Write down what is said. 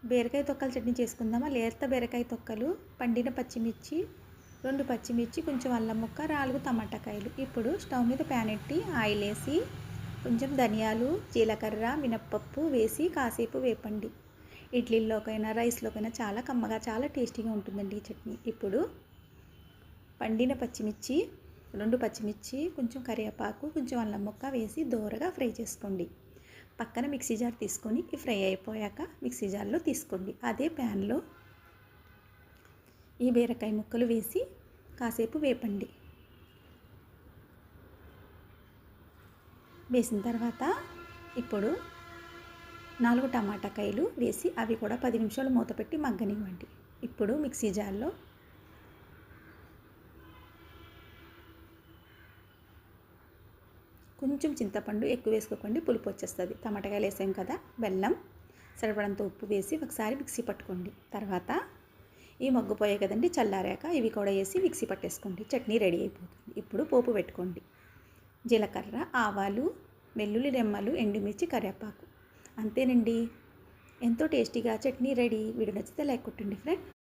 బీరకాయ తొక్కల చట్నీ చేసుకుందామా. లేత బీరకాయ తొక్కలు, పండిన పచ్చిమిర్చి, 2 పచ్చిమిర్చి, కొంచెం అల్లం ముక్క, 4 టమాటాకాయలు. ఇప్పుడు స్టవ్ మీద ప్యాన్ ఎట్టి ఆయిల్ వేసి కొంచెం ధనియాలు, జీలకర్ర, మినప్పప్పు వేసి కాసేపు వేపండి. ఇడ్లీలోకైనా రైస్లోకైనా చాలా కమ్మగా చాలా టేస్టీగా ఉంటుందండి ఈ చట్నీ. ఇప్పుడు పండిన పచ్చిమిర్చి, 2 పచ్చిమిర్చి, కొంచెం కరివేపాకు, కొంచెం అల్లం ముక్క వేసి దోరగా ఫ్రై చేసుకోండి. పక్కన మిక్సీ జార్ తీసుకొని ఈ ఫ్రై అయిపోయాక మిక్సీ జార్లో తీసుకోండి. అదే ప్యాన్లో ఈ బీరకాయ ముక్కలు వేసి కాసేపు వేపండి. వేసిన తర్వాత ఇప్పుడు 4 టమాటాకాయలు వేసి అవి కూడా 10 నిమిషాలు మూత పెట్టి మగ్గనివ్వండి. ఇప్పుడు మిక్సీ జార్లో కొంచెం చింతపండు ఎక్కువ వేసుకోకండి, పులుపు వచ్చేస్తుంది. టమాటాకాయలు వేసాం కదా, బెల్లం, సరిపడంత ఉప్పు వేసి ఒకసారి మిక్సీ పట్టుకోండి. తర్వాత ఈ మగ్గిపోయాయి కదండి, చల్లారాక ఇవి కూడా వేసి మిక్సీ పట్టేసుకోండి. చట్నీ రెడీ అయిపోతుంది. ఇప్పుడు పోపు పెట్టుకోండి. జీలకర్ర, ఆవాలు, వెల్లుల్లి రెమ్మలు, ఎండుమిర్చి, కరివేపాకు. అంతేనండి, ఎంతో టేస్టీగా చట్నీ రెడీ. వీడియో నచ్చితే లైక్ కొట్టండి ఫ్రెండ్.